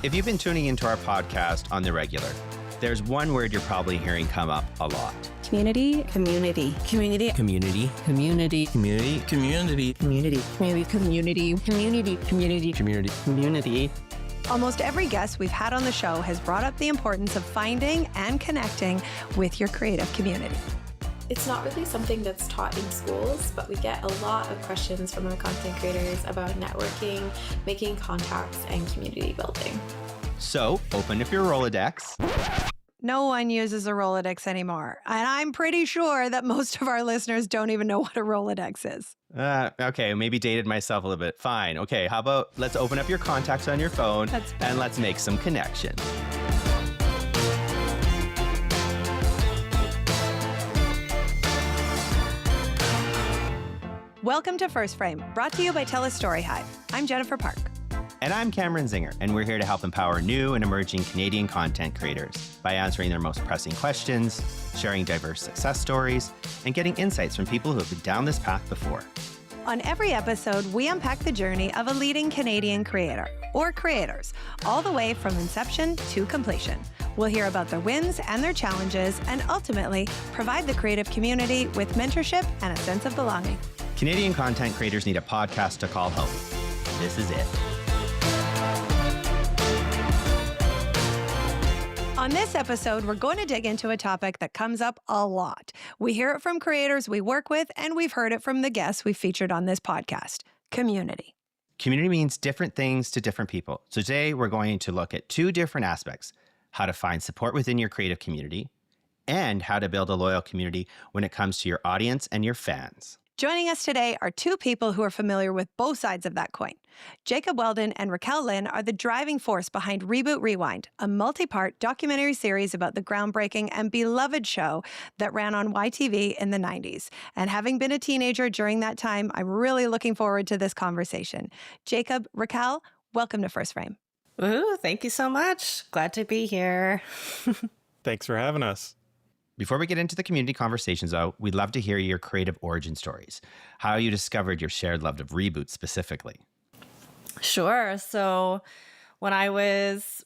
If you've been tuning into our podcast on the regular, there's one word you're probably hearing come up a lot. Community. Community. Community. Community. Community. Community. Community. Community. Community. Community. Community. Community. Community. Community. Almost every guest we've had on the show has brought up the importance of finding and connecting with your creative community. It's not really something that's taught in schools, but we get a lot of questions from our content creators about networking, making contacts, and community building. So open up your Rolodex. No one uses a Rolodex anymore. And I'm pretty sure that most of our listeners don't even know what a Rolodex is. Okay, maybe dated myself a little bit. Fine. Okay, how about let's open up your contacts on your phone and let's make some connections. Welcome to First Frame, brought to you by TELUS STORYHIVE. I'm Jennifer Park. And I'm Cameron Zinger, and we're here to help empower new and emerging Canadian content creators by answering their most pressing questions, sharing diverse success stories, and getting insights from people who have been down this path before. On every episode, we unpack the journey of a leading Canadian creator, or creators, all the way from inception to completion. We'll hear about their wins and their challenges, and ultimately provide the creative community with mentorship and a sense of belonging. Canadian content creators need a podcast to call home. This is it. On this episode, we're going to dig into a topic that comes up a lot. We hear it from creators we work with, and we've heard it from the guests we've featured on this podcast: community. Community means different things to different people. So today we're going to look at two different aspects: how to find support within your creative community and how to build a loyal community when it comes to your audience and your fans. Joining us today are two people who are familiar with both sides of that coin. Jacob Weldon and Raquel are the driving force behind Reboot Rewind, a multi-part documentary series about the groundbreaking and beloved show that ran on YTV in the 90s. And having been a teenager during that time, I'm really looking forward to this conversation. Jacob, Raquel, welcome to First Frame. Woohoo, thank you so much. Glad to be here. Thanks for having us. Before we get into the community conversations, though, we'd love to hear your creative origin stories, how you discovered your shared love of Reboot specifically. Sure. So when I was,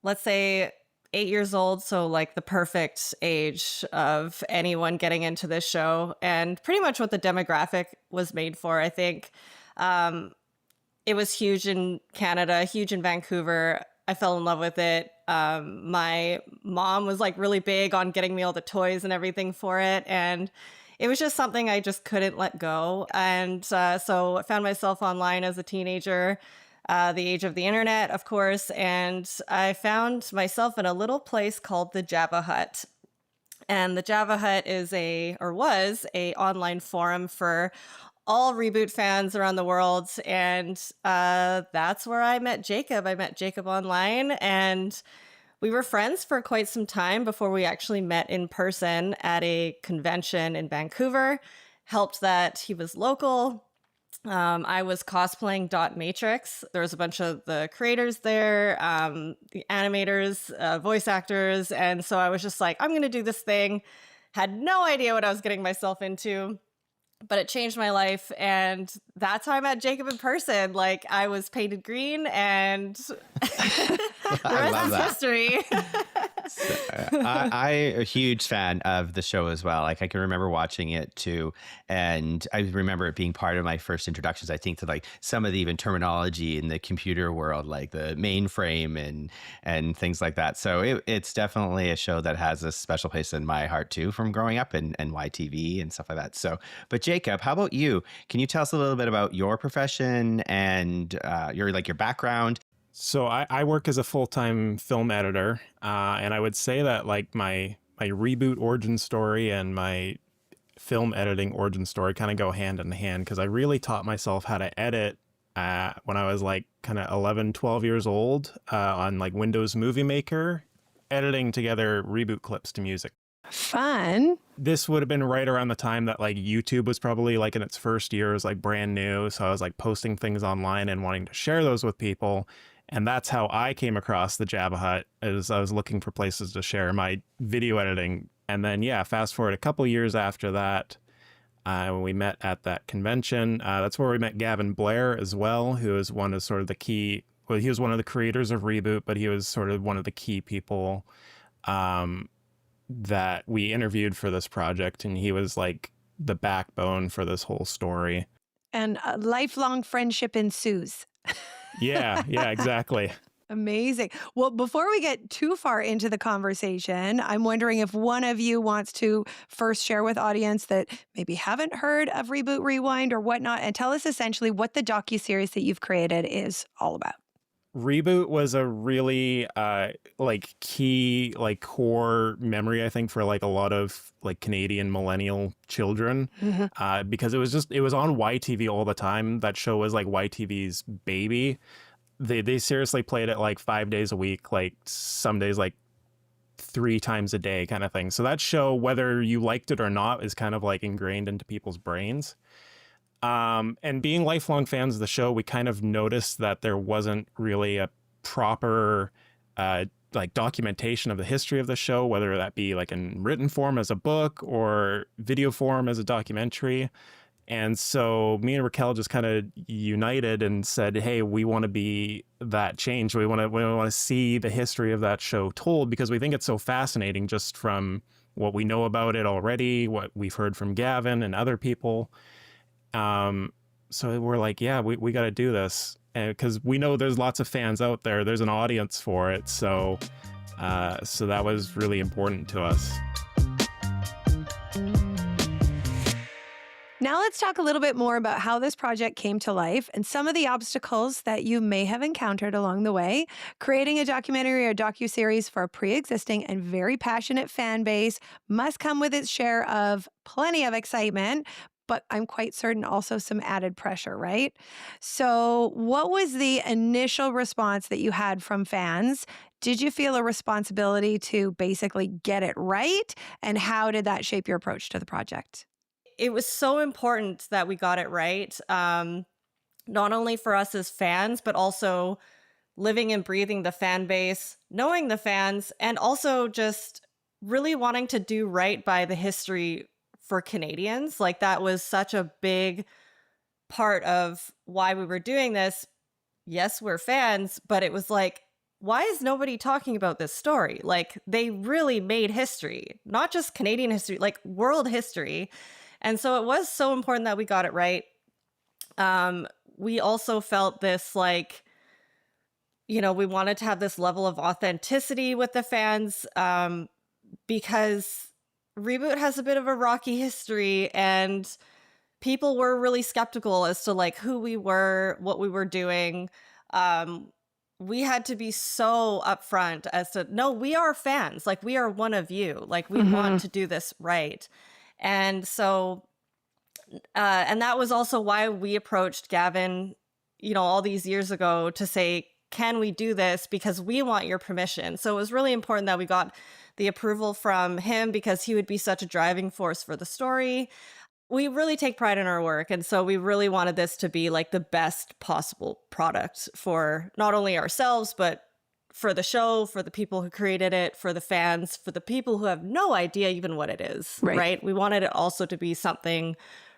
let's say, 8 years old, so like the perfect age of anyone getting into this show, and pretty much what the demographic was made for, I think. It was huge in Canada, huge in Vancouver. I fell in love with it. My mom was like really big on getting me all the toys and everything for it. And it was just something I just couldn't let go. And so I found myself online as a teenager, the age of the internet, of course. And I found myself in a little place called the Java Hut. And the Java Hut was a online forum for all Reboot fans around the world. And that's where I met Jacob. I met Jacob online, and we were friends for quite some time before we actually met in person at a convention in Vancouver. Helped that he was local. I was cosplaying Dot Matrix. There was a bunch of the creators there, the animators, voice actors. And so I was just like, I'm going to do this thing. Had no idea what I was getting myself into. But it changed my life, and that's how I met Jacob in person. Like, I was painted green, and the rest is history. I'm a huge fan of the show as well. Like, I can remember watching it too, and I remember it being part of my first introductions, I think, to like some of the even terminology in the computer world, like the mainframe and things like that. So it's definitely a show that has a special place in my heart too, from growing up and YTV and stuff like that. So, but Jacob, how about you? Can you tell us a little bit about your profession and your background? So I work as a full-time film editor, and I would say that like my Reboot origin story and my film editing origin story kind of go hand in hand, because I really taught myself how to edit when I was like kind of 11, 12 years old on like Windows Movie Maker, editing together Reboot clips to music. Fun. This would have been right around the time that like YouTube was probably like in its first year. It was like brand new. So I was like posting things online and wanting to share those with people. And that's how I came across the Java Hut, as I was looking for places to share my video editing. And then, yeah, fast forward a couple years after that, when we met at that convention, that's where we met Gavin Blair as well, who is one of sort of the key well, he was one of the creators of Reboot, but he was sort of one of the key people that we interviewed for this project, and he was like the backbone for this whole story. And a lifelong friendship ensues. Yeah, exactly. Amazing. Well, before we get too far into the conversation, I'm wondering if one of you wants to first share with audience that maybe haven't heard of Reboot Rewind or whatnot, and tell us essentially what the docuseries that you've created is all about. Reboot was a really like key, like core memory, I think, for like a lot of like Canadian millennial children, because it was on YTV all the time. That show was like YTV's baby. They seriously played it like 5 days a week, like some days like 3 times a day kind of thing. So that show, whether you liked it or not, is kind of like ingrained into people's brains. And being lifelong fans of the show, we kind of noticed that there wasn't really a proper like documentation of the history of the show, whether that be like in written form as a book or video form as a documentary. And so me and Raquel just kind of united and said, hey, we want to be that change. We want to see the history of that show told, because we think it's so fascinating just from what we know about it already, what we've heard from Gavin and other people. So we're like, yeah, we got to do this, because we know there's lots of fans out there. There's an audience for it. So that was really important to us. Now let's talk a little bit more about how this project came to life and some of the obstacles that you may have encountered along the way. Creating a documentary or docuseries for a pre-existing and very passionate fan base must come with its share of plenty of excitement, but I'm quite certain also some added pressure, right? So what was the initial response that you had from fans? Did you feel a responsibility to basically get it right? And how did that shape your approach to the project? It was so important that we got it right, not only for us as fans, but also living and breathing the fan base, knowing the fans, and also just really wanting to do right by the history for Canadians. Like, that was such a big part of why we were doing this. Yes, we're fans, but it was like, why is nobody talking about this story? Like, they really made history, not just Canadian history, like world history. And so it was so important that we got it right. We also felt this, like, we wanted to have this level of authenticity with the fans, because Reboot has a bit of a rocky history, and people were really skeptical as to like who we were, what we were doing. We had to be so upfront as to, no, we are fans. Like, we are one of you. Like, we want to do this right. And so, and that was also why we approached Gavin, all these years ago to say, can we do this? Because we want your permission. So it was really important that we got the approval from him, because he would be such a driving force for the story. We really take pride in our work. And so we really wanted this to be like the best possible product for not only ourselves, but for the show, for the people who created it, for the fans, for the people who have no idea even what it is, right? We wanted it also to be something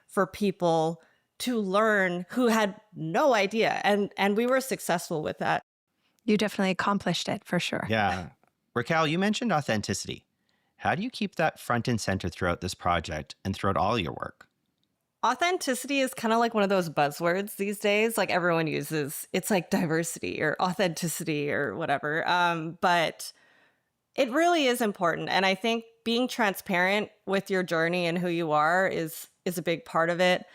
for people to learn who had no idea. And we were successful with that. You definitely accomplished it, for sure. Yeah. Raquel, you mentioned authenticity. How do you keep that front and center throughout this project and throughout all your work? Authenticity is kind of like one of those buzzwords these days, like everyone uses. It's like diversity or authenticity or whatever. But it really is important. And I think being transparent with your journey and who you are is a big part of it.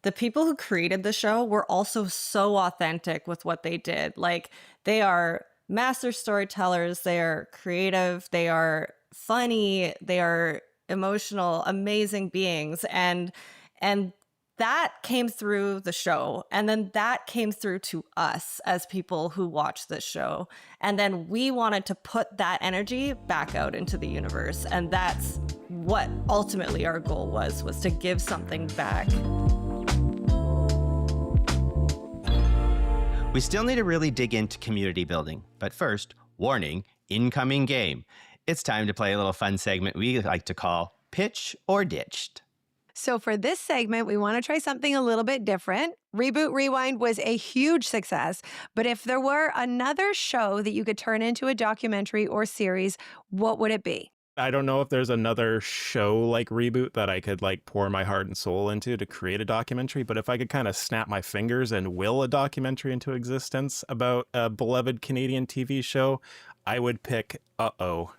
The people who created the show were also so authentic with what they did. Like, they are master storytellers, they are creative, they are funny, they are emotional, amazing beings. And that came through the show. And then that came through to us as people who watch this show. And then we wanted to put that energy back out into the universe. And that's what ultimately our goal was to give something back. We still need to really dig into community building. But first, warning, incoming game. It's time to play a little fun segment we like to call Pitch or Ditched. So, for this segment, we want to try something a little bit different. Reboot Rewind was a huge success, but if there were another show that you could turn into a documentary or series, what would it be? I don't know if there's another show like Reboot that I could like pour my heart and soul into to create a documentary, but if I could kind of snap my fingers and will a documentary into existence about a beloved Canadian TV show, I would pick Uh-Oh.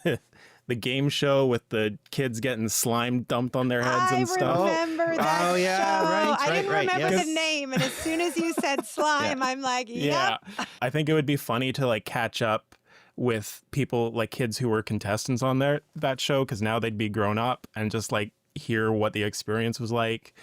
The game show with the kids getting slime dumped on their heads and stuff. I remember that Oh, yeah, show. right, I didn't right, remember yes. the name, and as soon as you said slime, I'm like, yep. Yeah. I think it would be funny to like catch up with people like kids who were contestants on that show, because now they'd be grown up and just like hear what the experience was like.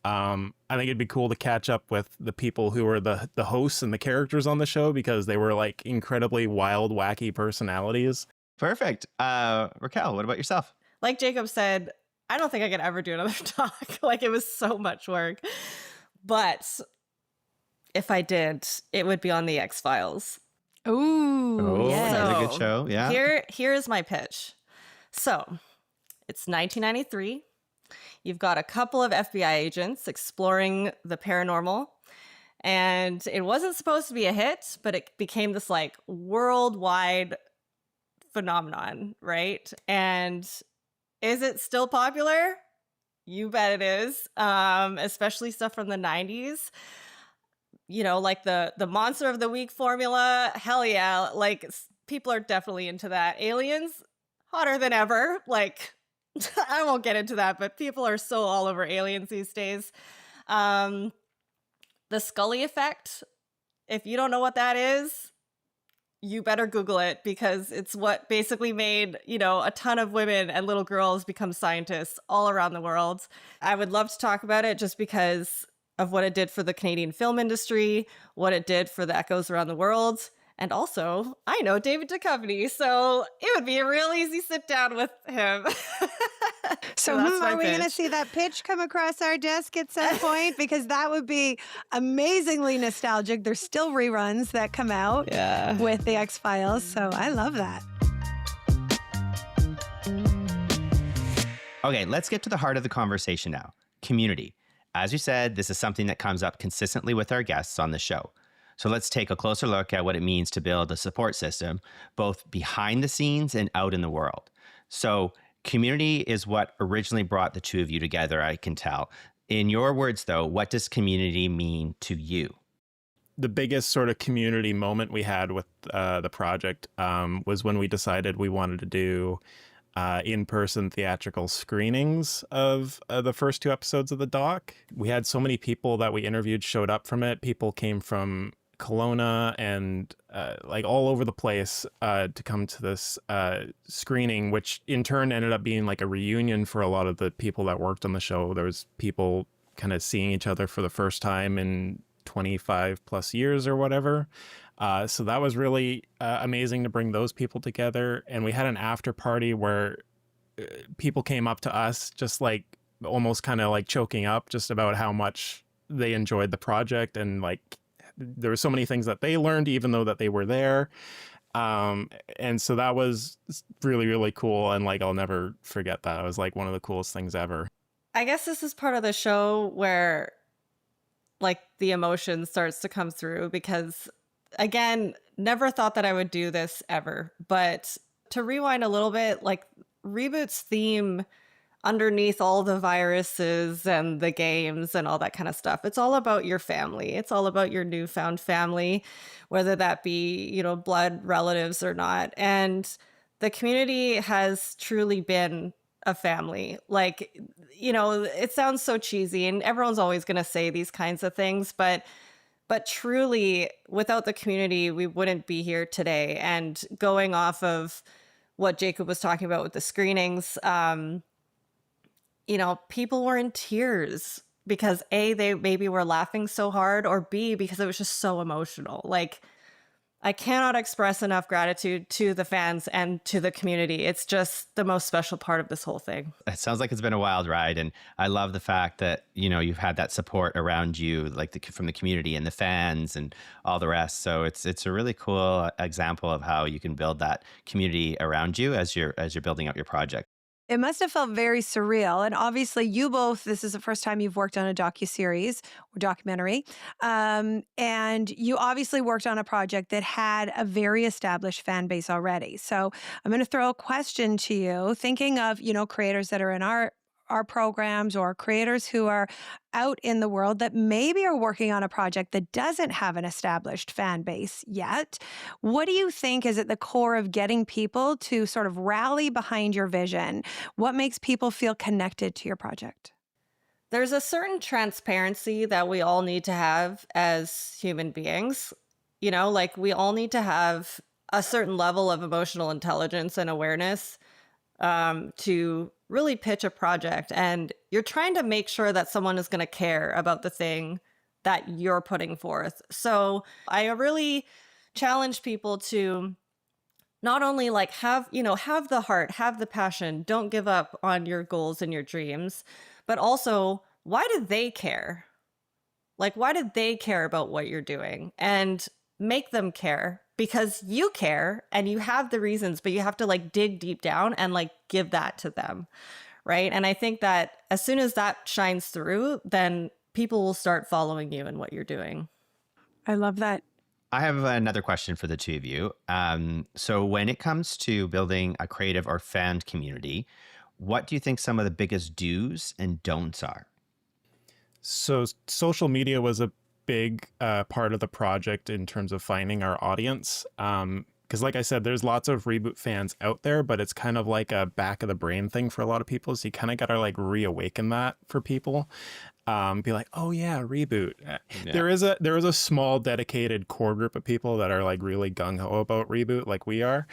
I think it'd be cool to catch up with the people who were the hosts and the characters on the show, because they were like incredibly wild, wacky personalities. Perfect. Raquel, what about yourself? Like Jacob said, I don't think I could ever do another doc. Like, it was so much work. But if I did, it would be on the X-Files. Ooh, Oh, yes. that's a good So, show. Yeah. Here is my pitch. So, it's 1993. You've got a couple of FBI agents exploring the paranormal. And it wasn't supposed to be a hit, but it became this like worldwide phenomenon, right? And is it still popular? You bet it is. Especially stuff from the 90s. You know, like the Monster of the Week formula. Hell yeah. Like, people are definitely into that. Aliens, hotter than ever. Like, I won't get into that, but people are so all over aliens these days. The Scully effect. If you don't know what that is, you better Google it, because it's what basically made, you know, a ton of women and little girls become scientists all around the world. I would love to talk about it just because of what it did for the Canadian film industry, what it did for the echoes around the world. And also, I know David Duchovny, so it would be a real easy sit down with him. So that's my are we going to pitch. see that pitch come across our desk at some point? Because that would be amazingly nostalgic. There's still reruns that come out Yeah. with the X-Files, so I love that. Okay, let's get to the heart of the conversation now. Community. As you said, this is something that comes up consistently with our guests on the show. So let's take a closer look at what it means to build a support system, both behind the scenes and out in the world. So community is what originally brought the two of you together, I can tell. In your words, though, what does community mean to you? The biggest sort of community moment we had with the project was when we decided we wanted to do in-person theatrical screenings of the first two episodes of the doc. We had so many people that we interviewed showed up from it. People came from Kelowna and like all over the place to come to this screening, which in turn ended up being like a reunion for a lot of the people that worked on the show. There was people kind of seeing each other for the first time in 25 plus years or whatever. So that was really amazing to bring those people together. And we had an after party where people came up to us just like almost kind of like choking up just about how much they enjoyed the project. And like there were so many things that they learned even though that they were there. And so that was really, really cool. And like I'll never forget that. It was like one of the coolest things ever. I guess this is part of the show where like the emotion starts to come through, because again, never thought that I would do this ever. But to rewind a little bit, like Reboot's theme underneath all the viruses and the games and all that kind of stuff, it's all about your family. It's all about your newfound family, whether that be, you know, blood relatives or not. And the community has truly been a family. Like, you know, it sounds so cheesy and everyone's always going to say these kinds of things, but truly without the community, we wouldn't be here today. And going off of what Jacob was talking about with the screenings, you know, people were in tears because A, they maybe were laughing so hard, or B, because it was just so emotional. Like, I cannot express enough gratitude to the fans and to the community. It's just the most special part of this whole thing. It sounds like it's been a wild ride. And I love the fact that, you know, you've had that support around you, like from the community and the fans and all the rest. So it's a really cool example of how you can build that community around you as you're building out your project. It must have felt very surreal. And obviously, you both, this is the first time you've worked on a docuseries or documentary. And you obviously worked on a project that had a very established fan base already. So I'm going to throw a question to you, thinking of, creators that are in our programs or creators who are out in the world that maybe are working on a project that doesn't have an established fan base yet. What do you think is at the core of getting people to sort of rally behind your vision? What makes people feel connected to your project? There's a certain transparency that we all need to have as human beings. Like we all need to have a certain level of emotional intelligence and awareness to really pitch a project. And you're trying to make sure that someone is going to care about the thing that you're putting forth. So I really challenge people to not only like have the heart, have the passion, don't give up on your goals and your dreams, but also, why do they care? Like, why do they care about what you're doing? And make them care, because you care and you have the reasons, but you have to like dig deep down and like give that to them. Right. And I think that as soon as that shines through, then people will start following you and what you're doing. I love that. I have another question for the two of you. So when it comes to building a creative or fan community, what do you think some of the biggest do's and don'ts are? So social media was a big part of the project in terms of finding our audience. Because like I said, there's lots of Reboot fans out there, but it's kind of like a back of the brain thing for a lot of people. So you kind of got to like reawaken that for people. Be like, oh yeah, Reboot. Yeah. There is a small dedicated core group of people that are like really gung-ho about Reboot like we are.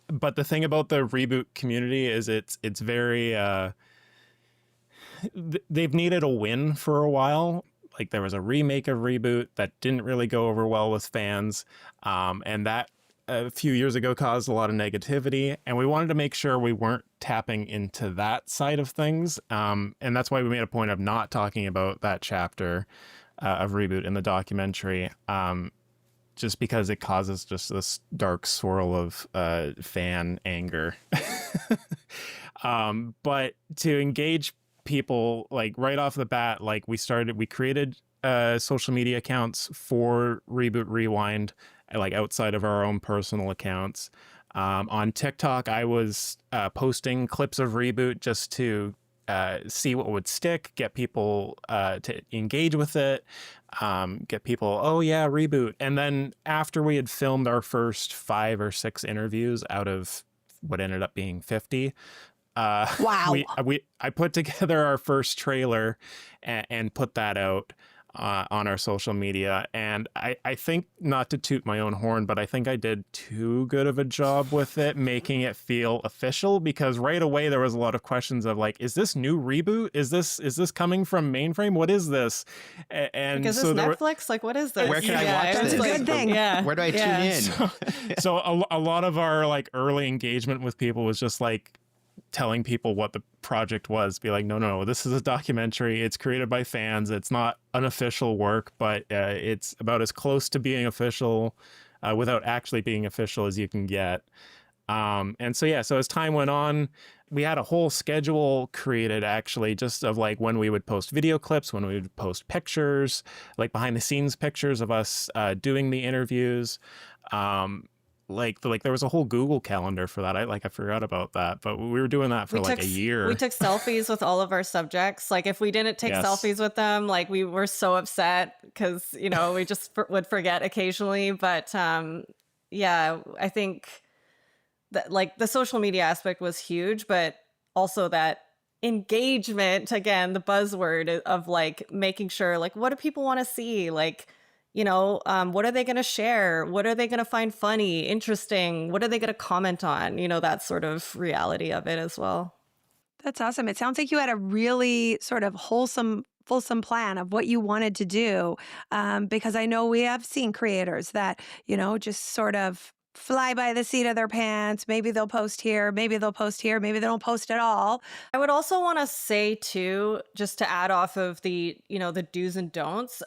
But the thing about the Reboot community is it's very they've needed a win for a while. Like there was a remake of Reboot that didn't really go over well with fans. And that a few years ago caused a lot of negativity. And we wanted to make sure we weren't tapping into that side of things. And that's why we made a point of not talking about that chapter of Reboot in the documentary. Just because it causes just this dark swirl of fan anger. But to engage people like right off the bat, like we created social media accounts for Reboot Rewind, like outside of our own personal accounts. On TikTok, I was posting clips of Reboot just to see what would stick, get people to engage with it, get people, oh yeah, Reboot. And then after we had filmed our first 5 or 6 interviews out of what ended up being 50, Wow. I put together our first trailer and put that out on our social media. And I think, not to toot my own horn, but I think I did too good of a job with it, making it feel official, because right away there was a lot of questions of like, is this new Reboot? Is this coming from Mainframe? What is this? And Like, is so this Netflix? Like, what is this? Where can I watch it's this? like- Good thing. Yeah. Where do I tune in? So a lot of our like early engagement with people was just like telling people what the project was. Be like, no, this is a documentary. It's created by fans. It's not an official work, but it's about as close to being official without actually being official as you can get. And so, yeah, so as time went on, we had a whole schedule created actually just of like when we would post video clips, when we would post pictures, like behind the scenes pictures of us doing the interviews. Like there was a whole Google calendar for that. I forgot about that, but we were doing that for a year. We took selfies with all of our subjects. Like if we didn't take Yes. selfies with them, like we were so upset because, we just would forget occasionally. But yeah, I think that like the social media aspect was huge, but also that engagement, again, the buzzword of like making sure, like, what do people want to see? Like, what are they going to share? What are they going to find funny, interesting? What are they going to comment on? That sort of reality of it as well. That's awesome. It sounds like you had a really sort of fulsome plan of what you wanted to do. Because I know we have seen creators that, just sort of fly by the seat of their pants. Maybe they'll post here, maybe they'll post here, maybe they don't post at all. I would also want to say too, just to add off of the, the do's and don'ts,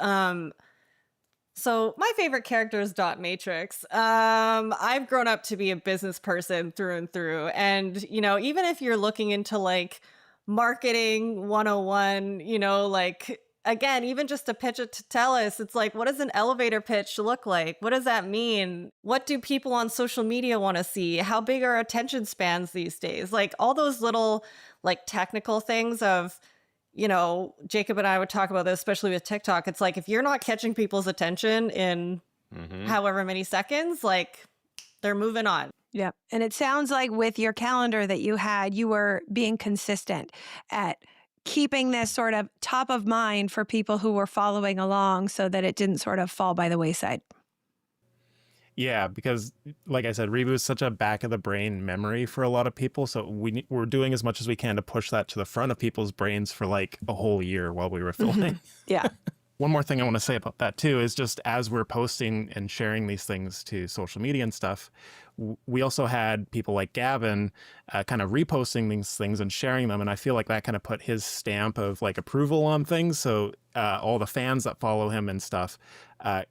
So my favorite character is Dot Matrix. I've grown up to be a business person through and through. And, even if you're looking into like marketing 101, like again, even just to pitch it to TELUS, it's like, what does an elevator pitch look like? What does that mean? What do people on social media want to see? How big are attention spans these days? Like all those little like technical things of, Jacob and I would talk about this, especially with TikTok. It's like, if you're not catching people's attention in however many seconds, like they're moving on. Yeah. And it sounds like with your calendar that you were being consistent at keeping this sort of top of mind for people who were following along so that it didn't sort of fall by the wayside. Yeah, because like I said, Reboot is such a back of the brain memory for a lot of people. So we're doing as much as we can to push that to the front of people's brains for like a whole year while we were filming. Yeah. One more thing I want to say about that too is just as we're posting and sharing these things to social media and stuff, we also had people like Gavin kind of reposting these things and sharing them. And I feel like that kind of put his stamp of like approval on things. So all the fans that follow him and stuff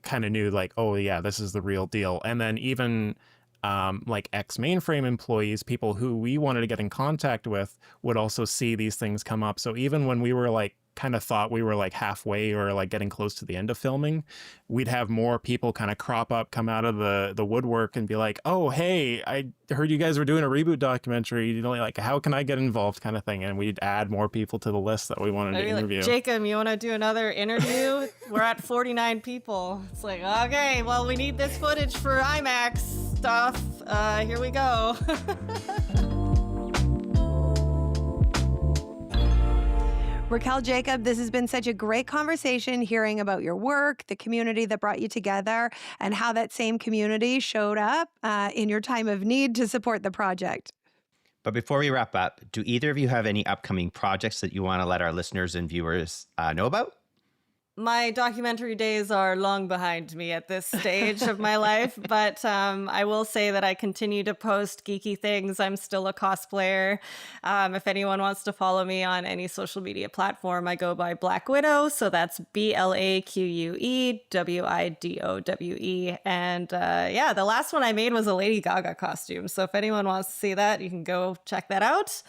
kind of knew like, oh yeah, this is the real deal. And then even like ex-mainframe employees, people who we wanted to get in contact with would also see these things come up. So even when we were like, kind of thought we were like halfway or like getting close to the end of filming, we'd have more people kind of crop up, come out of the woodwork and be like, oh, hey, I heard you guys were doing a Reboot documentary, like how can I get involved kind of thing. And we'd add more people to the list that we wanted to interview. Jacob, you want to do another interview? We're at 49 people. It's like, okay, well, we need this footage for IMAX stuff. Here we go. Raquel, Jacob, this has been such a great conversation hearing about your work, the community that brought you together, and how that same community showed up in your time of need to support the project. But before we wrap up, do either of you have any upcoming projects that you want to let our listeners and viewers know about? My documentary days are long behind me at this stage of my life, but I will say that I continue to post geeky things. I'm still a cosplayer. If anyone wants to follow me on any social media platform, I go by Black Widow. So that's BLAQUEWIDOWE. And yeah, the last one I made was a Lady Gaga costume. So if anyone wants to see that, you can go check that out.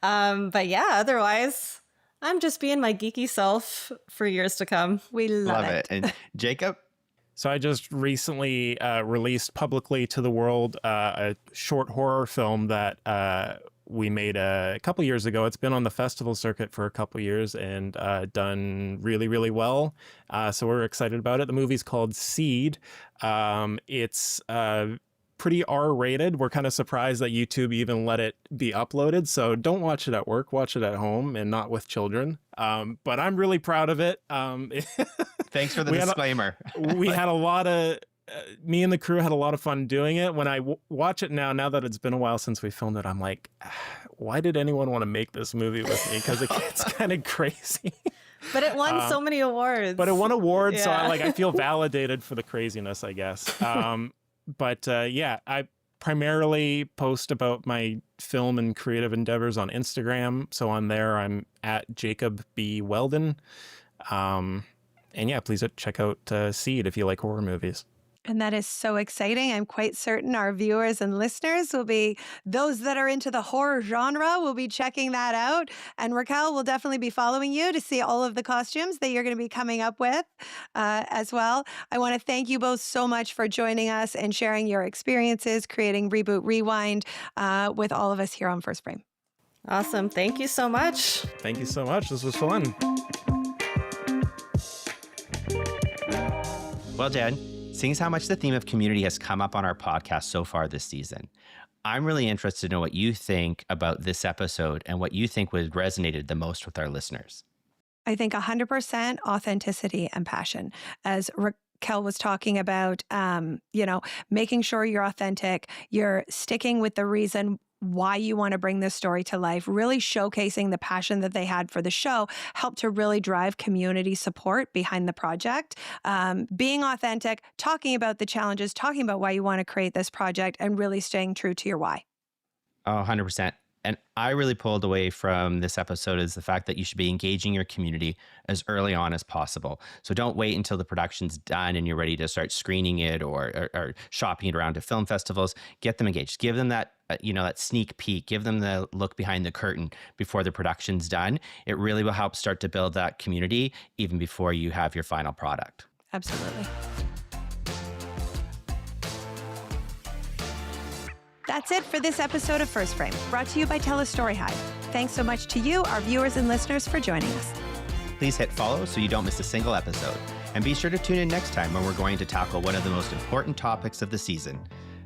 But yeah, otherwise, I'm just being my geeky self for years to come. We love it. And Jacob? So I just recently released publicly to the world a short horror film that we made a couple years ago. It's been on the festival circuit for a couple years and done really, really well. So we're excited about it. The movie's called Seed. It's pretty R-rated. We're kind of surprised that YouTube even let it be uploaded. So don't watch it at work, watch it at home and not with children. But I'm really proud of it. Thanks for the disclaimer. We had a lot of, me and the crew had a lot of fun doing it. When I watch it now that it's been a while since we filmed it, I'm like, why did anyone want to make this movie with me? Because it gets kind of crazy. But it won so many awards. But it won awards. Yeah. So I feel validated for the craziness, I guess. But yeah, I primarily post about my film and creative endeavors on Instagram. So on there, I'm at Jacob B. Weldon. And yeah, please check out Seed if you like horror movies. And that is so exciting. I'm quite certain our viewers and listeners will be, those that are into the horror genre will be checking that out. And Raquel will definitely be following you to see all of the costumes that you're going to be coming up with as well. I want to thank you both so much for joining us and sharing your experiences, creating Reboot Rewind with all of us here on First Frame. Awesome. Thank you so much. Thank you so much. This was fun. Well, Jen, seeing as how much the theme of community has come up on our podcast so far this season, I'm really interested to know what you think about this episode and what you think would resonated the most with our listeners. I think 100% authenticity and passion. As Raquel was talking about, making sure you're authentic, you're sticking with the reason why you want to bring this story to life, really showcasing the passion that they had for the show, helped to really drive community support behind the project. Being authentic, talking about the challenges, talking about why you want to create this project, and really staying true to your why. Oh, 100%. And I really pulled away from this episode is the fact that you should be engaging your community as early on as possible. So don't wait until the production's done and you're ready to start screening it or shopping it around to film festivals. Get them engaged. Give them that that sneak peek. Give them the look behind the curtain before the production's done. It really will help start to build that community even before you have your final product. Absolutely. That's it for this episode of First Frame, brought to you by TELUS STORYHIVE. Thanks so much to you, our viewers and listeners, for joining us. Please hit follow so you don't miss a single episode. And be sure to tune in next time when we're going to tackle one of the most important topics of the season,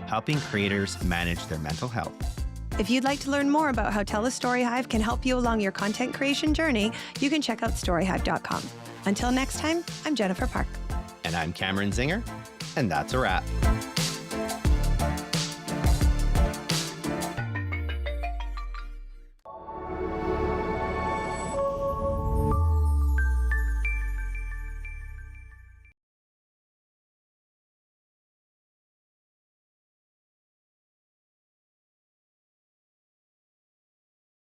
helping creators manage their mental health. If you'd like to learn more about how TELUS STORYHIVE can help you along your content creation journey, you can check out storyhive.com. Until next time, I'm Jennifer Park. And I'm Cameron Zinger, and that's a wrap.